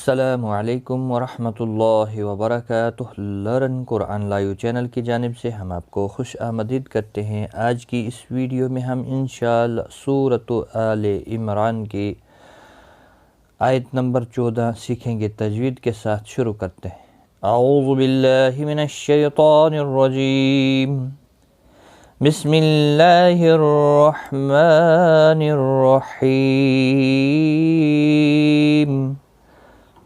السلام علیکم ورحمۃ اللہ وبرکاتہ۔ لرن قرآن لائیو چینل کی جانب سے ہم آپ کو خوش آمدید کرتے ہیں۔ آج کی اس ویڈیو میں ہم انشاءاللہ سورۃ آل عمران کی آیت نمبر 14 سیکھیں گے۔ تجوید کے ساتھ شروع کرتے ہیں۔ اعوذ باللہ من الشیطان الرجیم، بسم اللہ الرحمن الرحیم۔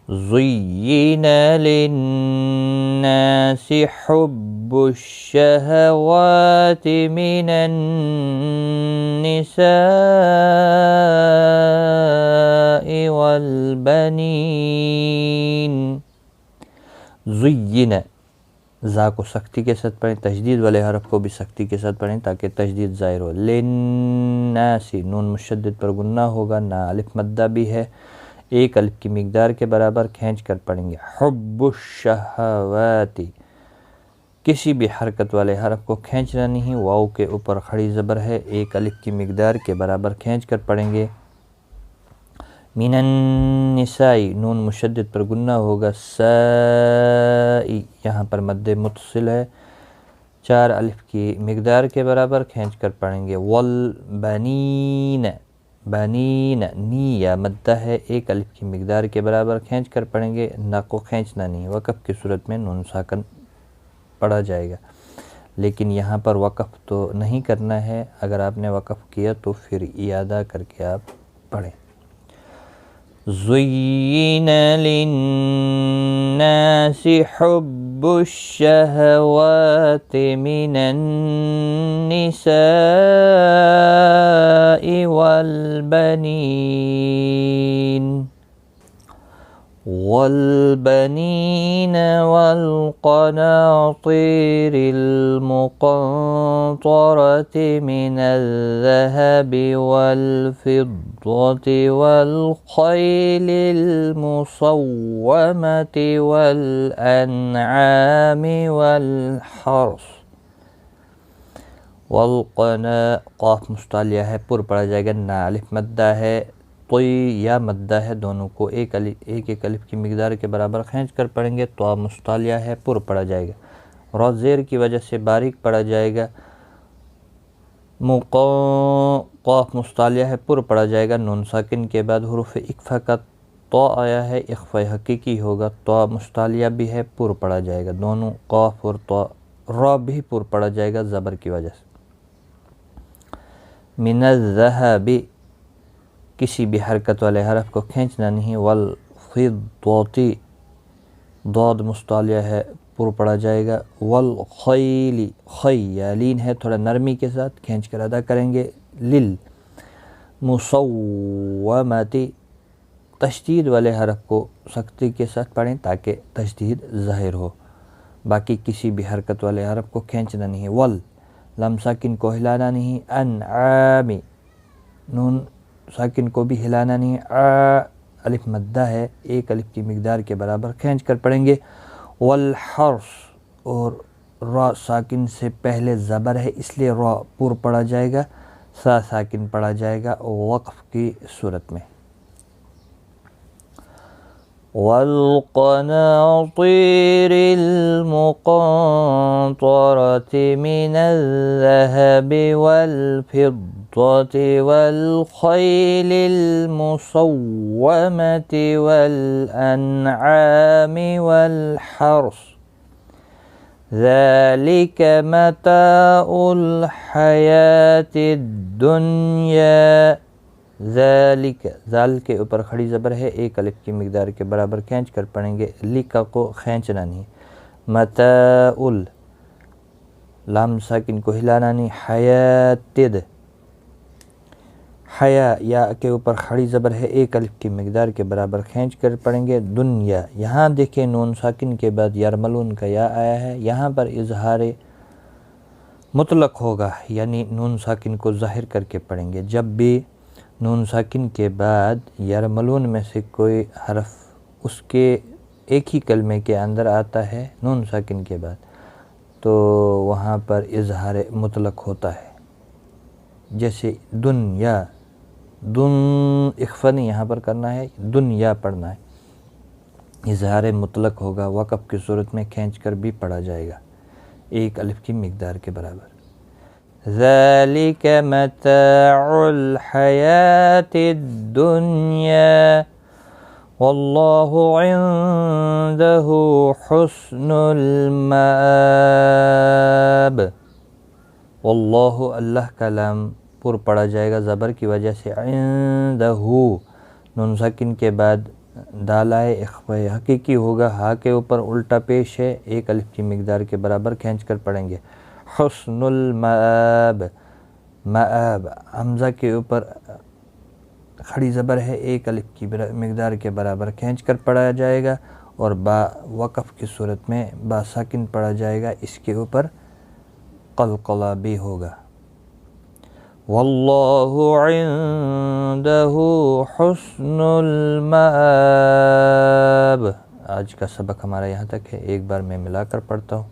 زُيِّنَ لِلنَّاسِ حُبُّ الشَّهَوَاتِ مِنَ النِّسَاءِ وَالْبَنِينَ۔ زُيِّنَ، زا کو سختی کے ساتھ پڑھیں، تشدید والے حرف کو بھی سختی کے ساتھ پڑھیں تاکہ تشدید ظاہر ہو۔ لِلنَّاسِ، نون مشدد پر گنہ ہوگا، نا الف مدہ بھی ہے، ایک الف کی مقدار کے برابر کھینچ کر پڑھیں گے۔ حب الشہوات، کسی بھی حرکت والے حرف کو کھینچنا نہیں، واو کے اوپر کھڑی زبر ہے، ایک الف کی مقدار کے برابر کھینچ کر پڑھیں گے۔ من النساء، نون مشدد پر گنہ ہوگا، سائی، یہاں پر مد متصل ہے، چار الف کی مقدار کے برابر کھینچ کر پڑھیں گے۔ والبنین، بنین، نی یا مدہ ہے، ایک الف کی مقدار کے برابر کھینچ کر پڑھیں گے، نا کو کھینچنا نہیں، وقف کی صورت میں نون ساکن پڑھا جائے گا، لیکن یہاں پر وقف تو نہیں کرنا ہے، اگر آپ نے وقف کیا تو پھر اعادہ کر کے آپ پڑھیں۔ زُيِّنَ لِلنَّاسِ حُبُّ الشَّهَوَاتِ مِنَ النِّسَاءِ وَالْبَنِينَ وَالْقَنَاطِيرِ الْمُقَنطَرَةِ مِنَ الذَّهَبِ وَالْفِضَّةِ وَالْخَيْلِ الْمُصَوَّمَةِ وَالْأَنْعَامِ وَالْحَرْثِ۔ قاف مستعلیہ ہے، پر پڑھا جائے گا، نا الف مدہ ہے، طی یا مدہ ہے، دونوں کو ایک الف کی مقدار کے برابر کھینچ کر پڑھیں گے۔ تو مستعلیہ ہے، پر پڑھا جائے گا، را زیر کی وجہ سے باریک پڑھا جائے گا۔ قاف مستعلیہ ہے، پر پڑھا جائے گا، نون ساکن کے بعد حروف اقفا کا تو آیا ہے، اخفاء حقیقی ہوگا، تو مستعلیہ بھی ہے، پر پڑھا جائے گا، دونوں قاف اور تو، را بھی پر پڑھا جائے گا زبر کی وجہ سے۔ من الذهب، کسی بھی حرکت والے حرف کو کھینچنا نہیں۔ والفضة، ضاد مستعلیہ ہے، پر پڑھا جائے گا۔ والخیل، خی یا لین ہے، تھوڑا نرمی کے ساتھ کھینچ کر ادا کریں گے۔ للمصومۃ، تشدید والے حرف کو سختی کے ساتھ پڑھیں تاکہ تشدید ظاہر ہو، باقی کسی بھی حرکت والے حرف کو کھینچنا نہیں۔ لام ساکن کو ہلانا نہیں۔ انعام، نون ساکن کو بھی ہلانا نہیں، الف مدہ ہے، ایک الف کی مقدار کے برابر کھینچ کر پڑھیں گے۔ والحرث، اور را ساکن سے پہلے زبر ہے اس لیے را پر پڑھا جائے گا، سا ساکن پڑھا جائے گا وقف کی صورت میں۔ والقناطير المقنطرة من الذهب والفضة والخيل المصومة والأنعام والحرث، ذلك متاع الحياة الدنيا۔ ذالک، ذال کے اوپر کھڑی زبر ہے، ایک الف کی مقدار کے برابر کھینچ کر پڑھیں گے، لکا کو کھینچنا نہیں۔ متاع، لام ساکن کو ہلانا نہیں۔ حیاتد، حیا یا کے اوپر کھڑی زبر ہے، ایک الف کی مقدار کے برابر کھینچ کر پڑھیں گے۔ دنیا، یہاں دیکھیں نون ساکن کے بعد یرملون کا یا آیا ہے، یہاں پر اظہار مطلق ہوگا، یعنی نون ساکن کو ظاہر کر کے پڑھیں گے۔ جب بھی نون ساکن کے بعد یرملون میں سے کوئی حرف اس کے ایک ہی کلمے کے اندر آتا ہے نون ساکن کے بعد، تو وہاں پر اظہار مطلق ہوتا ہے، جیسے دنیا، دن اخفا نہیں یہاں پر کرنا ہے، دنیا پڑھنا ہے۔ اظہار مطلق ہوگا، وقف کی صورت میں کھینچ کر بھی پڑھا جائے گا، ایک الف کی مقدار کے برابر۔ ذَلِكَ مَتَاعُ الْحَيَاةِ الدُّنْيَا وَاللَّهُ عِندَهُ حُسْنُ الْمَآبِ۔ واللہ اللہ کا لام پر پڑھا جائے گا زبر کی وجہ سے، عندہ نون ساکن کے بعد دالائے اخفاء حقیقی ہوگا، ہا کے اوپر الٹا پیش ہے، ایک الف کی مقدار کے برابر کھینچ کر پڑھیں گے۔ حسن المآب، مآب حمزہ کے اوپر کھڑی زبر ہے، ایک الف کی مقدار کے برابر کھینچ کر پڑھا جائے گا، اور با وقف کی صورت میں با ساکن پڑھا جائے گا، اس کے اوپر قلقلہ بھی ہوگا۔ واللہ عندہ حسن المآب۔ آج کا سبق ہمارا یہاں تک ہے، ایک بار میں ملا کر پڑھتا ہوں۔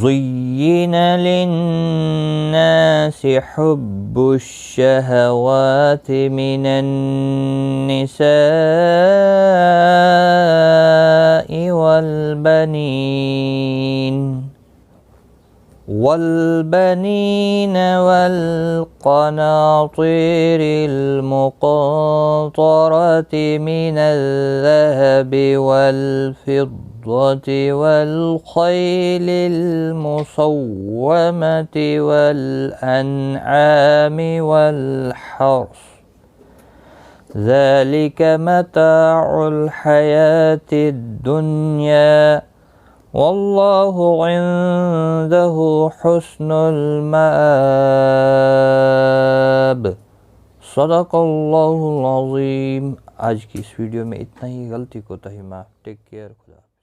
زُيِّنَ لِلنَّاسِ حُبُّ الشَّهَوَاتِ مِنَ النِّسَاءِ والبنين والقناطير المقنطرة من الذهب والفضة والخيل المسومة والأنعام والحرث، ذلك متاع الحياة الدنيا واللہ عندہ حسن المآب۔ صدق اللہ العظیم۔ آج کی اس ویڈیو میں اتنا ہی، غلطی کوتاہی معاف۔ ٹیک کیئر، خدا۔